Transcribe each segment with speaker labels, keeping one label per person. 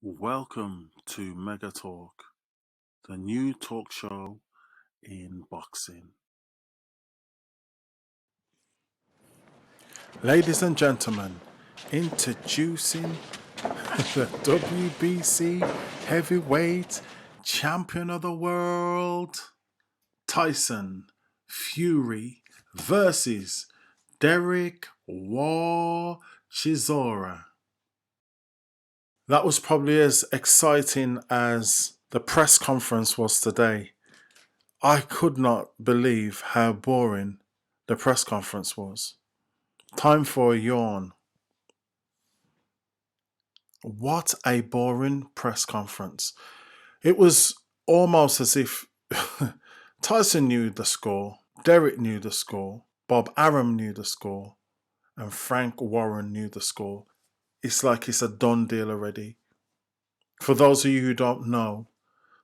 Speaker 1: Welcome to Mega Talk, the new talk show in boxing. Ladies and gentlemen, introducing the WBC heavyweight champion of the world, Tyson Fury versus Dereck Chisora. That was probably as exciting as the press conference was today. I could not believe how boring the press conference was. Time for a yawn. What a boring press conference. It was almost as if Tyson knew the score, Dereck knew the score, Bob Arum knew the score, and Frank Warren knew the score. It's like it's a done deal already. For those of you who don't know,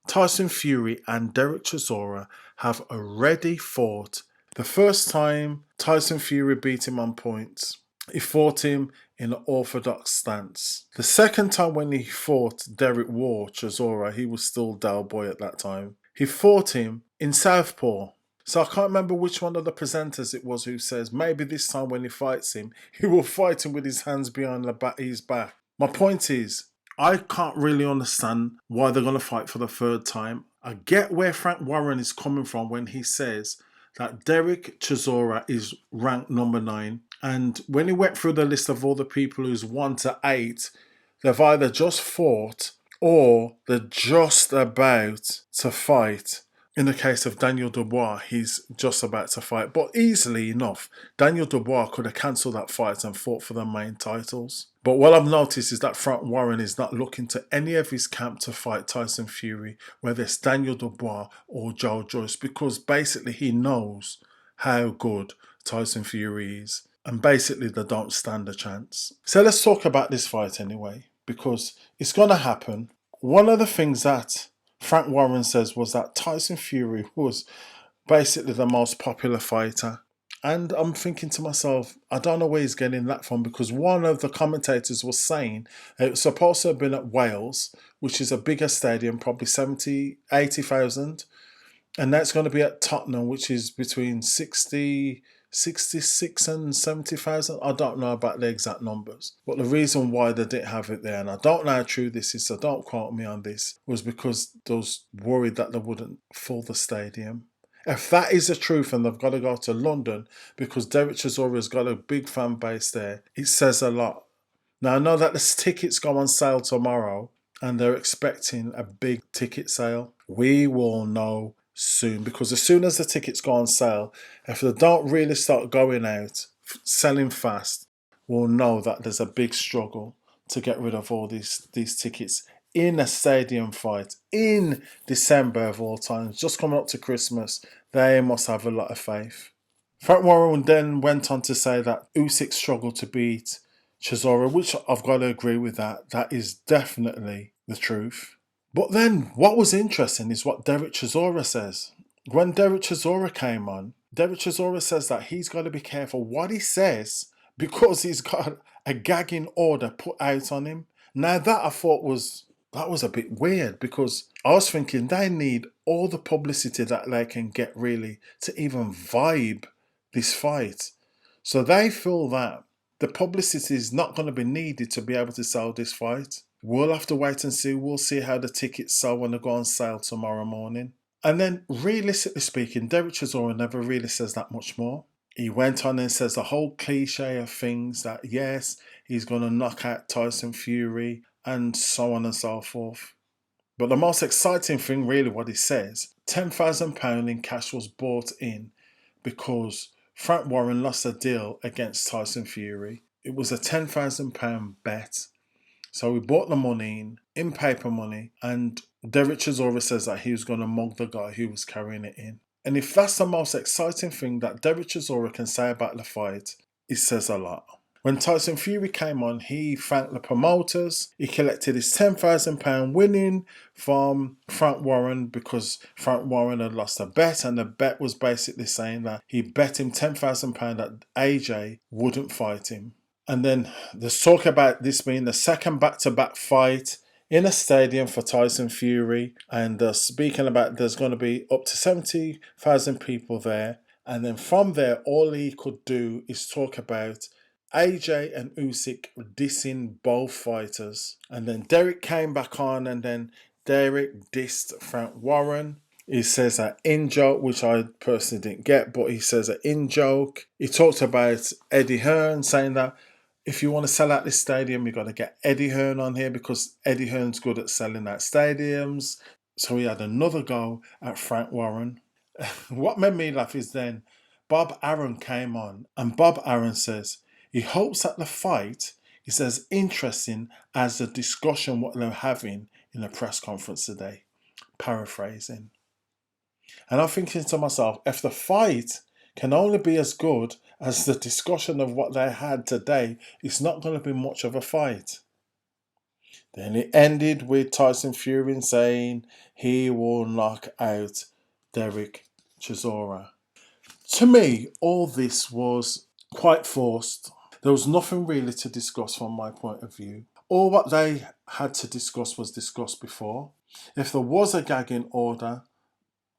Speaker 1: Tyson Fury and Dereck Chisora have already fought. The first time Tyson Fury beat him on points, he fought him in an orthodox stance. The second time when he fought Dereck Chisora, he was still Del Boy at that time. He fought him in southpaw. So I can't remember which one of the presenters it was who says maybe this time when he fights him, he will fight him with his hands behind his back. My point is, I can't really understand why they're going to fight for the third time. I get where Frank Warren is coming from when he says that Dereck Chisora is ranked number 9. And when he went through the list of all the people who's 1 to 8, they've either just fought or they're just about to fight. In the case of Daniel Dubois, he's just about to fight. But easily enough, Daniel Dubois could have cancelled that fight and fought for the main titles. But what I've noticed is that Frank Warren is not looking to any of his camp to fight Tyson Fury, whether it's Daniel Dubois or Joe Joyce, because basically he knows how good Tyson Fury is. And basically they don't stand a chance. So let's talk about this fight anyway, because it's going to happen. One of the things that Frank Warren says was that Tyson Fury was basically the most popular fighter. And I'm thinking to myself, I don't know where he's getting that from, because one of the commentators was saying it was supposed to have been at Wales, which is a bigger stadium, probably 70, 80,000. And that's going to be at Tottenham, which is between 66 and 70,000. I don't know about the exact numbers. But the reason why they didn't have it there, and I don't know how true this is, so don't quote me on this, was because they was worried that they wouldn't fill the stadium. If that is the truth and they've got to go to London because Dereck Chisora has got a big fan base there, it says a lot. Now, I know that the tickets go on sale tomorrow and they're expecting a big ticket sale. We will know soon, because as soon as the tickets go on sale, if they don't really start going out, selling fast, we'll know that there's a big struggle to get rid of all these tickets in a stadium fight in December of all times, just coming up to Christmas. They must have a lot of faith. Frank Warren then went on to say that Usyk struggled to beat Chisora, which I've got to agree with that. That is definitely the truth. But then what was interesting is what Dereck Chisora says. When Dereck Chisora came on, Dereck Chisora says that he's got to be careful what he says because he's got a gagging order put out on him. Now that I thought was a bit weird, because I was thinking they need all the publicity that they can get really to even vibe this fight. So they feel that the publicity is not going to be needed to be able to sell this fight. We'll have to wait and see. We'll see how the tickets sell when they go on sale tomorrow morning. And then, realistically speaking, Dereck Chisora never really says that much more. He went on and says the whole cliche of things that, yes, he's going to knock out Tyson Fury and so on and so forth. But the most exciting thing, really, what he says, £10,000 in cash was brought in because Frank Warren lost a deal against Tyson Fury. It was a £10,000 bet. So we bought the money in paper money, and Dereck Chisora says that he was going to mug the guy who was carrying it in. And if that's the most exciting thing that Dereck Chisora can say about the fight, it says a lot. When Tyson Fury came on, he thanked the promoters. He collected his £10,000 winning from Frank Warren because Frank Warren had lost a bet, and the bet was basically saying that he bet him £10,000 that AJ wouldn't fight him. And then there's talk about this being the second back-to-back fight in a stadium for Tyson Fury. And speaking about, there's going to be up to 70,000 people there. And then from there, all he could do is talk about AJ and Usyk dissing both fighters. And then Dereck came back on, and then Dereck dissed Frank Warren. He says an in joke, which I personally didn't get, but he says an in joke. He talked about Eddie Hearn, saying that if you want to sell out this stadium, you've got to get Eddie Hearn on here because Eddie Hearn's good at selling out stadiums. So he had another go at Frank Warren. What made me laugh is then Bob Arum came on, and Bob Arum says he hopes that the fight is as interesting as the discussion what they're having in the press conference today. Paraphrasing. And I'm thinking to myself, if the fight can only be as good as the discussion of what they had today, it's not going to be much of a fight. Then it ended with Tyson Fury saying he will knock out Dereck Chisora. To me, all this was quite forced. There was nothing really to discuss from my point of view. All what they had to discuss was discussed before. If there was a gagging order,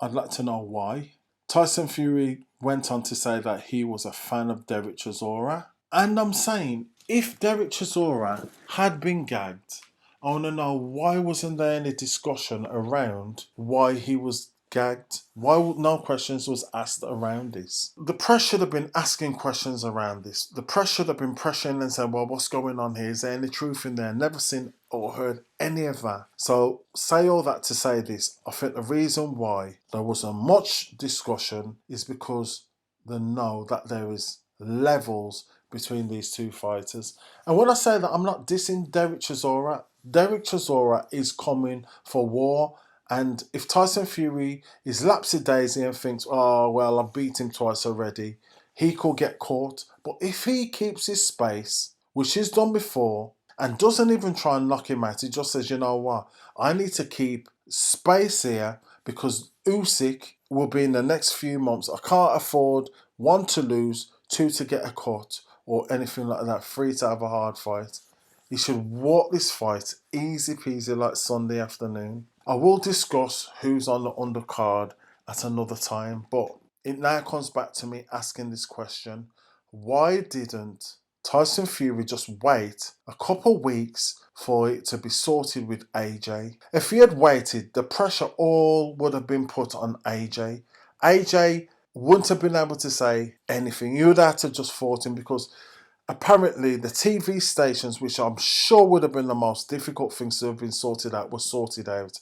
Speaker 1: I'd like to know why. Tyson Fury went on to say that he was a fan of Dereck Chisora. And I'm saying, if Dereck Chisora had been gagged, I want to know why wasn't there any discussion around why he was gagged? Why no questions was asked around this? The press should have been asking questions around this. The press should have been pressuring and saying, well, what's going on here? Is there any truth in there? Never seen or heard any of that. So say all that to say this. I think the reason why there wasn't much discussion is because they know that there is levels between these two fighters. And when I say that, I'm not dissing Dereck Chisora. Dereck Chisora is coming for war. And if Tyson Fury is lapsy-daisy and thinks, oh, well, I beat him twice already, he could get caught. But if he keeps his space, which he's done before, and doesn't even try and knock him out, he just says, you know what, I need to keep space here because Usyk will be in the next few months. I can't afford, one, to lose, two, to get a cut, or anything like that, three, to have a hard fight. He should walk this fight easy peasy like Sunday afternoon. I will discuss who's on the undercard at another time, but it now comes back to me asking this question. Why didn't Tyson Fury just wait a couple weeks for it to be sorted with AJ? If he had waited, the pressure all would have been put on AJ. AJ wouldn't have been able to say anything. He would have to just fought him because apparently the TV stations, which I'm sure would have been the most difficult things to have been sorted out, were sorted out.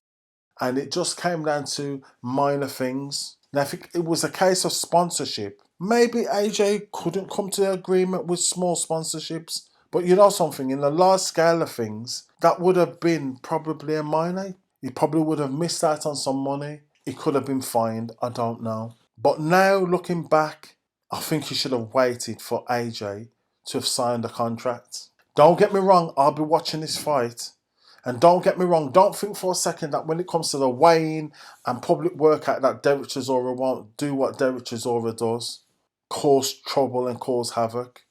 Speaker 1: And it just came down to minor things. Now, if it was a case of sponsorship, maybe AJ couldn't come to an agreement with small sponsorships. But you know something, in the large scale of things, that would have been probably a minor. He probably would have missed out on some money. He could have been fined, I don't know. But now, looking back, I think he should have waited for AJ to have signed a contract. Don't get me wrong, I'll be watching this fight. And don't get me wrong, don't think for a second that when it comes to the weighing and public workout that Dereck Chisora won't do what Dereck Chisora does, cause trouble and cause havoc.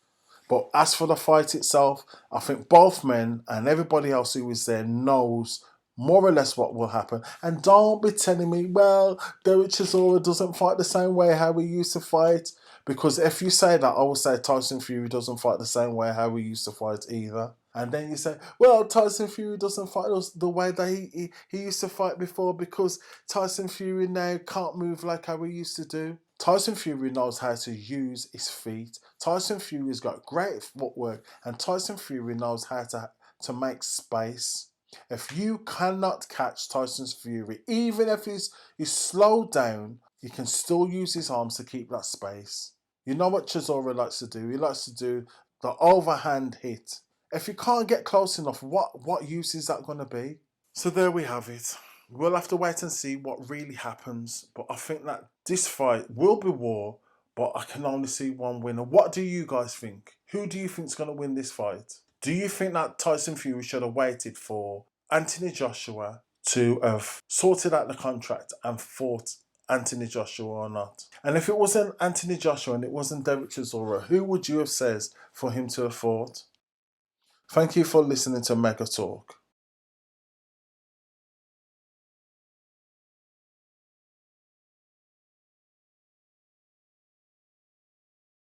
Speaker 1: But as for the fight itself, I think both men and everybody else who is there knows more or less what will happen. And don't be telling me, well, Dereck Chisora doesn't fight the same way how he used to fight. Because if you say that, I will say Tyson Fury doesn't fight the same way how he used to fight either. And then you say, well, Tyson Fury doesn't fight the way that he used to fight before because Tyson Fury now can't move like how he used to do. Tyson Fury knows how to use his feet. Tyson Fury's got great footwork, and Tyson Fury knows how to make space. If you cannot catch Tyson Fury, even if he's slowed down, he can still use his arms to keep that space. You know what Chisora likes to do? He likes to do the overhand hit. If you can't get close enough, what use is that going to be? So there we have it. We'll have to wait and see what really happens. But I think that this fight will be war, but I can only see one winner. What do you guys think? Who do you think is going to win this fight? Do you think that Tyson Fury should have waited for Anthony Joshua to have sorted out the contract and fought Anthony Joshua or not? And if it wasn't Anthony Joshua and it wasn't Dereck Chisora, who would you have said for him to have fought? Thank you for listening to Mega Talk.